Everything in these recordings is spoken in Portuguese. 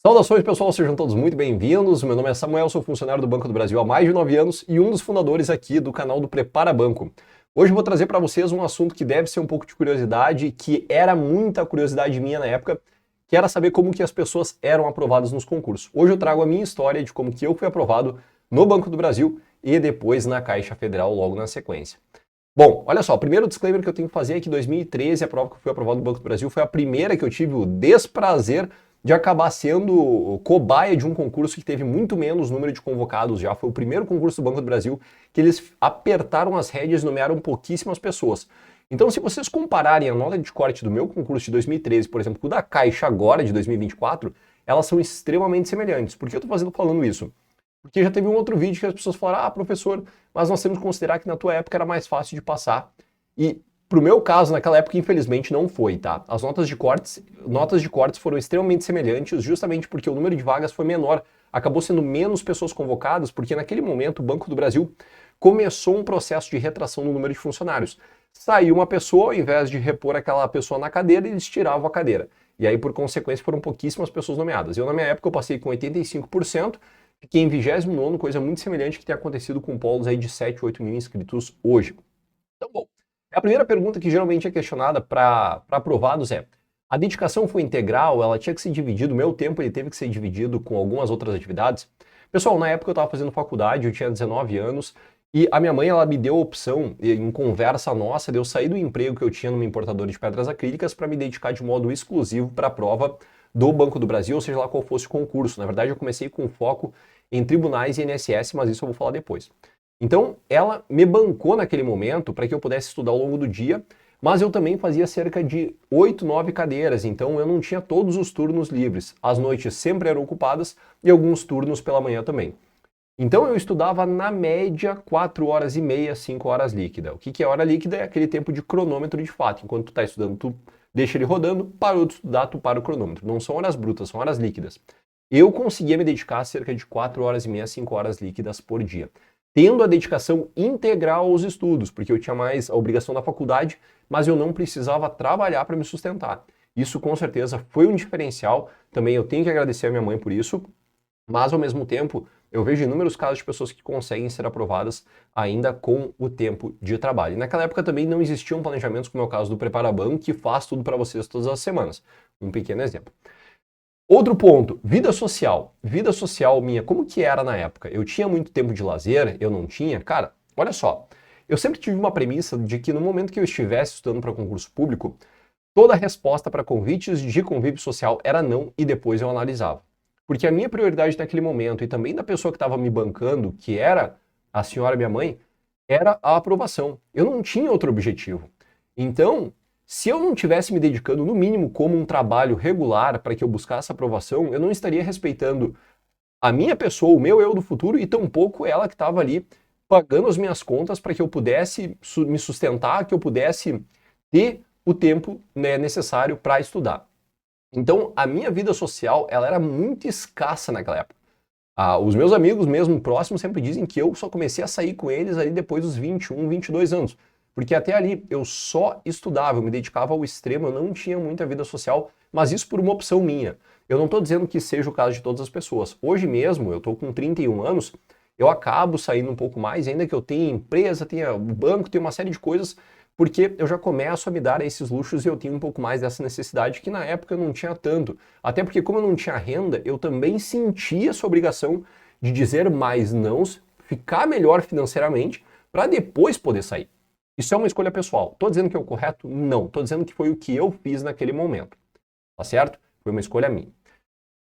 Saudações, pessoal, sejam todos muito bem-vindos. Meu nome é Samuel, sou funcionário do Banco do Brasil há mais de 9 anos e um dos fundadores aqui do canal do Prepara Banco. Hoje eu vou trazer para vocês um assunto que deve ser um pouco de curiosidade, que era muita curiosidade minha na época, que era saber como que as pessoas eram aprovadas nos concursos. Hoje eu trago a minha história de como que eu fui aprovado no Banco do Brasil e depois na Caixa Federal logo na sequência. Bom, olha só, o primeiro disclaimer que eu tenho que fazer é que em 2013 a prova que eu fui aprovado no Banco do Brasil foi a primeira que eu tive o desprazer de acabar sendo cobaia de um concurso que teve muito menos número de convocados já. Foi o primeiro concurso do Banco do Brasil que eles apertaram as rédeas e nomearam pouquíssimas pessoas. Então, se vocês compararem a nota de corte do meu concurso de 2013, por exemplo, com o da Caixa agora, de 2024, elas são extremamente semelhantes. Por que eu estou falando isso? Porque já teve um outro vídeo que as pessoas falaram, professor, mas nós temos que considerar que na tua época era mais fácil de passar. E pro meu caso, naquela época, infelizmente, não foi, tá? As notas de cortes foram extremamente semelhantes, justamente porque o número de vagas foi menor. Acabou sendo menos pessoas convocadas, porque naquele momento o Banco do Brasil começou um processo de retração no número de funcionários. Saiu uma pessoa, ao invés de repor aquela pessoa na cadeira, eles tiravam a cadeira. E aí, por consequência, foram pouquíssimas pessoas nomeadas. Eu, na minha época, eu passei com 85%, fiquei em 29º, coisa muito semelhante que tem acontecido com polos aí de 7, 8 mil inscritos hoje. Então, bom, a primeira pergunta que geralmente é questionada para aprovados é: a dedicação foi integral? Ela tinha que ser dividida? O meu tempo ele teve que ser dividido com algumas outras atividades? Pessoal, na época eu estava fazendo faculdade, eu tinha 19 anos, e a minha mãe ela me deu a opção, em conversa nossa, de eu sair do emprego que eu tinha numa importadora de pedras acrílicas para me dedicar de modo exclusivo para a prova do Banco do Brasil, ou seja lá qual fosse o concurso. Na verdade, eu comecei com foco em tribunais e INSS, mas isso eu vou falar depois. Então, ela me bancou naquele momento para que eu pudesse estudar ao longo do dia, mas eu também fazia cerca de 8, 9 cadeiras, então eu não tinha todos os turnos livres. As noites sempre eram ocupadas e alguns turnos pela manhã também. Então eu estudava na média 4 horas e meia, 5 horas líquida. O que é hora líquida? É aquele tempo de cronômetro de fato. Enquanto tu está estudando, tu deixa ele rodando, parou de estudar, tu para o cronômetro. Não são horas brutas, são horas líquidas. Eu conseguia me dedicar a cerca de 4 horas e meia, 5 horas líquidas por dia, tendo a dedicação integral aos estudos, porque eu tinha mais a obrigação da faculdade, mas eu não precisava trabalhar para me sustentar. Isso com certeza foi um diferencial, também eu tenho que agradecer a minha mãe por isso, mas ao mesmo tempo eu vejo inúmeros casos de pessoas que conseguem ser aprovadas ainda com o tempo de trabalho. E naquela época também não existiam planejamentos, como é o caso do Prepara Banco, que faz tudo para vocês todas as semanas. Um pequeno exemplo. Outro ponto, vida social. Vida social minha, como que era na época? Eu tinha muito tempo de lazer? Eu não tinha? Cara, olha só. Eu sempre tive uma premissa de que no momento que eu estivesse estudando para concurso público, toda a resposta para convites de convívio social era não e depois eu analisava. Porque a minha prioridade naquele momento e também da pessoa que estava me bancando, que era a senhora minha mãe, era a aprovação. Eu não tinha outro objetivo. Então, se eu não tivesse me dedicando, no mínimo, como um trabalho regular para que eu buscasse aprovação, eu não estaria respeitando a minha pessoa, o meu eu do futuro, e tampouco ela que estava ali pagando as minhas contas para que eu pudesse me sustentar, que eu pudesse ter o tempo, né, necessário para estudar. Então, a minha vida social ela era muito escassa naquela época. Os meus amigos mesmo próximos sempre dizem que eu só comecei a sair com eles ali depois dos 21, 22 anos. Porque até ali eu só estudava, eu me dedicava ao extremo, eu não tinha muita vida social, mas isso por uma opção minha. Eu não estou dizendo que seja o caso de todas as pessoas. Hoje mesmo, eu estou com 31 anos, eu acabo saindo um pouco mais, ainda que eu tenha empresa, tenha banco, tenha uma série de coisas, porque eu já começo a me dar esses luxos e eu tenho um pouco mais dessa necessidade que na época eu não tinha tanto. Até porque como eu não tinha renda, eu também sentia essa obrigação de dizer mais nãos, ficar melhor financeiramente, para depois poder sair. Isso é uma escolha pessoal. Estou dizendo que é o correto? Não. Estou dizendo que foi o que eu fiz naquele momento. Tá certo? Foi uma escolha minha.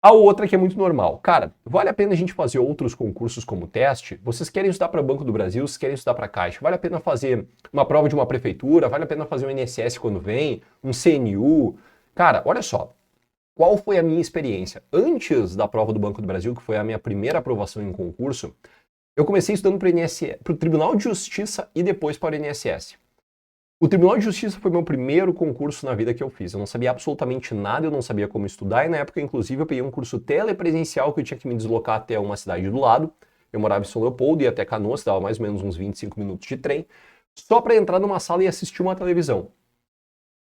A outra que é muito normal. Cara, vale a pena a gente fazer outros concursos como teste? Vocês querem estudar para Banco do Brasil, vocês querem estudar para Caixa? Vale a pena fazer uma prova de uma prefeitura? Vale a pena fazer um INSS quando vem? Um CNU? Cara, olha só. Qual foi a minha experiência? Antes da prova do Banco do Brasil, que foi a minha primeira aprovação em concurso, eu comecei estudando para o Tribunal de Justiça e depois para o INSS. O Tribunal de Justiça foi meu primeiro concurso na vida que eu fiz. Eu não sabia absolutamente nada, eu não sabia como estudar, e na época, inclusive, eu peguei um curso telepresencial que eu tinha que me deslocar até uma cidade do lado. Eu morava em São Leopoldo e até Canoas, dava mais ou menos uns 25 minutos de trem, só para entrar numa sala e assistir uma televisão.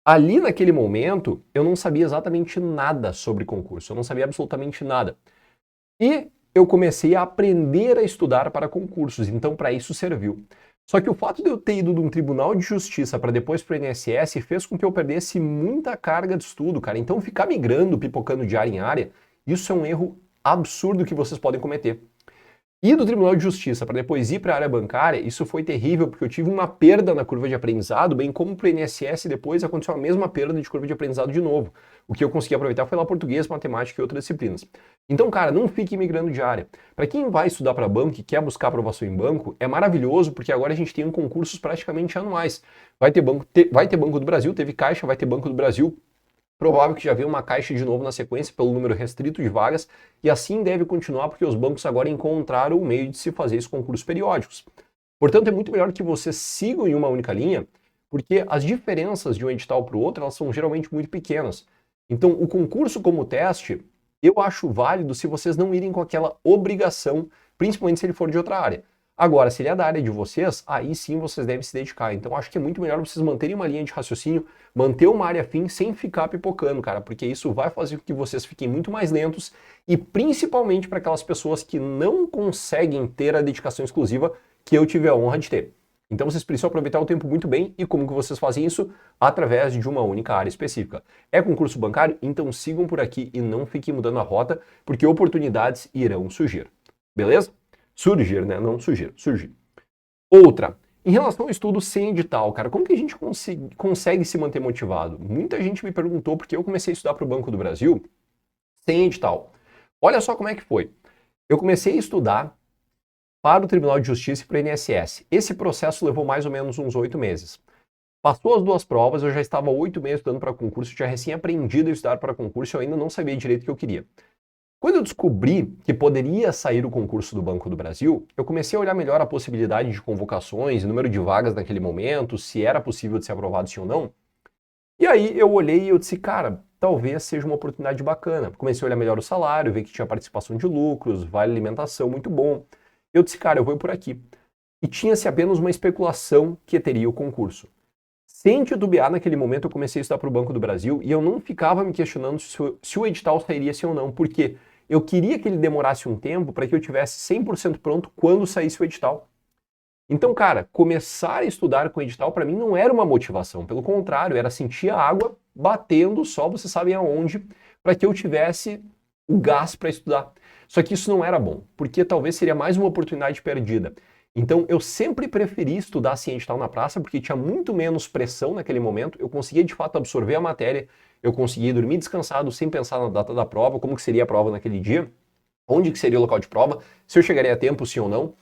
Ali naquele momento, eu não sabia exatamente nada sobre concurso, eu não sabia absolutamente nada. E eu comecei a aprender a estudar para concursos, então para isso serviu. Só que o fato de eu ter ido de um tribunal de justiça para depois para o INSS fez com que eu perdesse muita carga de estudo, cara. Então ficar migrando, pipocando de área em área, isso é um erro absurdo que vocês podem cometer. Ir do Tribunal de Justiça para depois ir para a área bancária, isso foi terrível, porque eu tive uma perda na curva de aprendizado, bem como para o INSS depois aconteceu a mesma perda de curva de aprendizado de novo. O que eu consegui aproveitar foi lá português, matemática e outras disciplinas. Então, cara, não fique migrando de área. Para quem vai estudar para banco e quer buscar aprovação em banco, é maravilhoso, porque agora a gente tem concursos praticamente anuais. Vai ter Banco do Brasil, teve Caixa, vai ter Banco do Brasil. Provável que já veio uma caixa de novo na sequência pelo número restrito de vagas, e assim deve continuar porque os bancos agora encontraram o meio de se fazer esses concursos periódicos. Portanto, é muito melhor que vocês sigam em uma única linha, porque as diferenças de um edital para o outro, elas são geralmente muito pequenas. Então, o concurso como teste, eu acho válido se vocês não irem com aquela obrigação, principalmente se ele for de outra área. Agora, se ele é da área de vocês, aí sim vocês devem se dedicar. Então, acho que é muito melhor vocês manterem uma linha de raciocínio, manter uma área afim sem ficar pipocando, cara, porque isso vai fazer com que vocês fiquem muito mais lentos e principalmente para aquelas pessoas que não conseguem ter a dedicação exclusiva que eu tive a honra de ter. Então, vocês precisam aproveitar o tempo muito bem e como que vocês fazem isso? Através de uma única área específica. É concurso bancário? Então sigam por aqui e não fiquem mudando a rota, porque oportunidades irão surgir. Beleza? Surgir, né? Não surgir, surgir. Outra, em relação ao estudo sem edital, cara, como que a gente consegue se manter motivado? Muita gente me perguntou porque eu comecei a estudar para o Banco do Brasil sem edital. Olha só como é que foi. Eu comecei a estudar para o Tribunal de Justiça e para o INSS. Esse processo levou mais ou menos uns 8 meses. Passou as duas provas, eu já estava 8 meses estudando para concurso, tinha recém aprendido a estudar para concurso e eu ainda não sabia direito o que eu queria. Quando eu descobri que poderia sair o concurso do Banco do Brasil, eu comecei a olhar melhor a possibilidade de convocações, número de vagas naquele momento, se era possível de ser aprovado sim ou não. E aí eu olhei e eu disse, cara, talvez seja uma oportunidade bacana. Comecei a olhar melhor o salário, ver que tinha participação de lucros, vale alimentação, muito bom. Eu disse, cara, eu vou por aqui. E tinha-se apenas uma especulação que teria o concurso. Sem titubear, naquele momento eu comecei a estudar para o Banco do Brasil e eu não ficava me questionando se o edital sairia sim ou não, porque eu queria que ele demorasse um tempo para que eu tivesse 100% pronto quando saísse o edital. Então, cara, começar a estudar com o edital para mim não era uma motivação, pelo contrário, era sentir a água batendo só, vocês sabem aonde, para que eu tivesse o gás para estudar. Só que isso não era bom, porque talvez seria mais uma oportunidade perdida. Então, eu sempre preferi estudar sem edital na praça, porque tinha muito menos pressão naquele momento, eu conseguia de fato absorver a matéria, eu conseguia dormir descansado sem pensar na data da prova, como que seria a prova naquele dia, onde que seria o local de prova, se eu chegaria a tempo, sim ou não.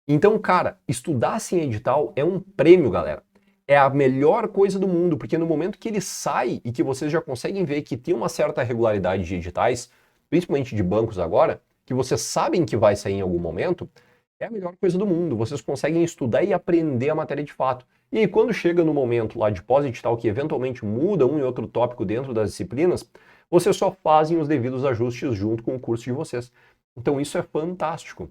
Então, cara, estudar sem edital é um prêmio, galera. É a melhor coisa do mundo, porque no momento que ele sai e que vocês já conseguem ver que tem uma certa regularidade de editais, principalmente de bancos agora, que vocês sabem que vai sair em algum momento, é a melhor coisa do mundo. Vocês conseguem estudar e aprender a matéria de fato. E aí, quando chega no momento lá de pós-edital, que eventualmente muda um e outro tópico dentro das disciplinas, vocês só fazem os devidos ajustes junto com o curso de vocês. Então isso é fantástico.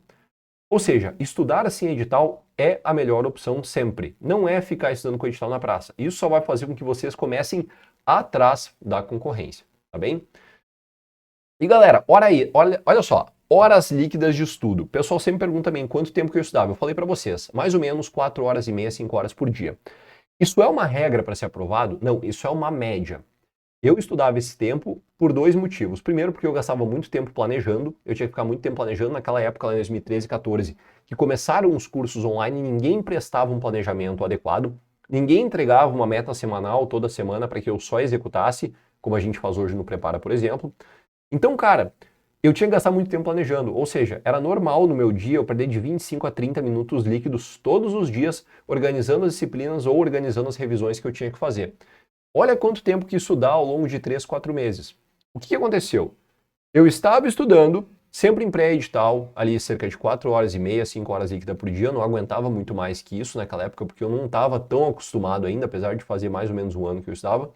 Ou seja, estudar assim edital é a melhor opção sempre. Não é ficar estudando com edital na praça. Isso só vai fazer com que vocês comecem atrás da concorrência, tá bem? E galera, olha só, horas líquidas de estudo. O pessoal sempre pergunta também quanto tempo que eu estudava. Eu falei para vocês, mais ou menos 4 horas e meia, 5 horas por dia. Isso é uma regra para ser aprovado? Não, isso é uma média. Eu estudava esse tempo por 2 motivos. Primeiro, porque eu gastava muito tempo planejando, eu tinha que ficar muito tempo planejando naquela época, lá em 2013 e 2014, que começaram os cursos online e ninguém prestava um planejamento adequado, ninguém entregava uma meta semanal toda semana para que eu só executasse, como a gente faz hoje no Prepara, por exemplo. Então, cara, eu tinha que gastar muito tempo planejando, ou seja, era normal no meu dia eu perder de 25 a 30 minutos líquidos todos os dias organizando as disciplinas ou organizando as revisões que eu tinha que fazer. Olha quanto tempo que isso dá ao longo de 3, 4 meses. O que aconteceu? Eu estava estudando, sempre em pré-edital, ali cerca de 4 horas e meia, 5 horas líquida por dia, eu não aguentava muito mais que isso naquela época, porque eu não estava tão acostumado ainda, apesar de fazer mais ou menos um ano que eu estudava.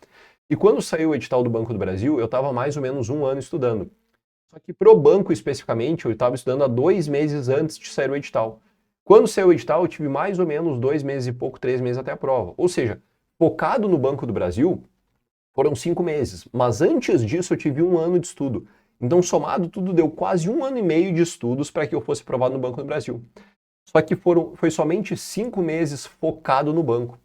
E quando saiu o edital do Banco do Brasil, eu estava mais ou menos um ano estudando. Só que para o banco especificamente, eu estava estudando há 2 meses antes de sair o edital. Quando saiu o edital, eu tive mais ou menos 2 meses e pouco, 3 meses até a prova. Ou seja, focado no Banco do Brasil, foram 5 meses, mas antes disso eu tive 1 ano de estudo. Então, somado tudo, deu quase 1 ano e meio de estudos para que eu fosse aprovado no Banco do Brasil. Só que foi somente 5 meses focado no banco.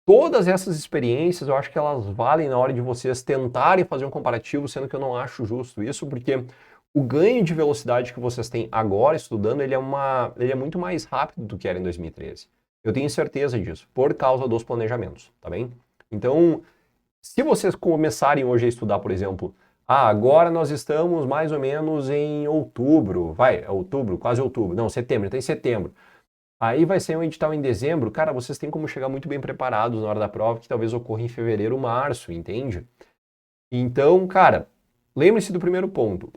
Todas essas experiências, eu acho que elas valem na hora de vocês tentarem fazer um comparativo, sendo que eu não acho justo isso, porque o ganho de velocidade que vocês têm agora estudando, ele é muito mais rápido do que era em 2013. Eu tenho certeza disso, por causa dos planejamentos, tá bem? Então, se vocês começarem hoje a estudar, por exemplo, agora nós estamos mais ou menos em outubro, quase outubro, não, setembro, então em setembro. Aí vai ser um edital em dezembro, cara, vocês têm como chegar muito bem preparados na hora da prova, que talvez ocorra em fevereiro, março, entende? Então, cara, lembre-se do primeiro ponto.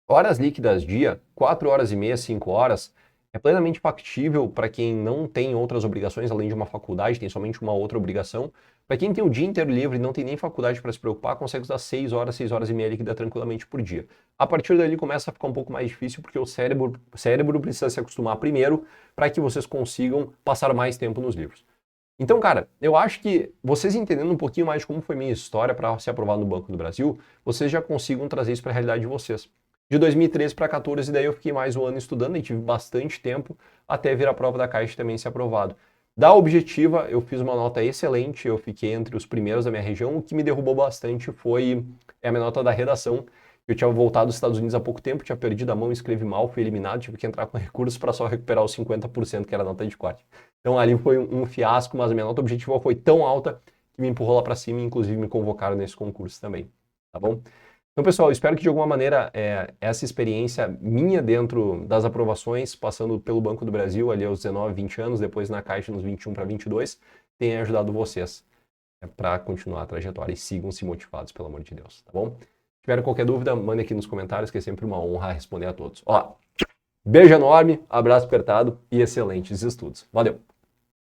Horas líquidas dia, 4 horas e meia, 5 horas, é plenamente factível para quem não tem outras obrigações, além de uma faculdade, tem somente uma outra obrigação. Para quem tem o dia inteiro livre e não tem nem faculdade para se preocupar, consegue usar 6 horas e meia líquida tranquilamente por dia. A partir dali começa a ficar um pouco mais difícil, porque o cérebro precisa se acostumar primeiro para que vocês consigam passar mais tempo nos livros. Então, cara, eu acho que vocês entendendo um pouquinho mais de como foi minha história para ser aprovado no Banco do Brasil, vocês já consigam trazer isso para a realidade de vocês. De 2013 para 2014, daí eu fiquei mais um ano estudando e tive bastante tempo até vir a prova da Caixa e também ser aprovado. Da objetiva, eu fiz uma nota excelente, eu fiquei entre os primeiros da minha região. O que me derrubou bastante foi a minha nota da redação. Eu tinha voltado dos Estados Unidos há pouco tempo, tinha perdido a mão, escrevi mal, fui eliminado, tive que entrar com recursos para só recuperar os 50%, que era a nota de corte. Então ali foi um fiasco, mas a minha nota objetiva foi tão alta que me empurrou lá para cima e inclusive me convocaram nesse concurso também, tá bom? Então, pessoal, espero que de alguma maneira essa experiência minha dentro das aprovações, passando pelo Banco do Brasil ali aos 19, 20 anos, depois na Caixa nos 21 para 22, tenha ajudado vocês para continuar a trajetória e sigam se motivados, pelo amor de Deus, tá bom? Se tiver qualquer dúvida, mande aqui nos comentários, que é sempre uma honra responder a todos. Ó, beijo enorme, abraço apertado e excelentes estudos. Valeu!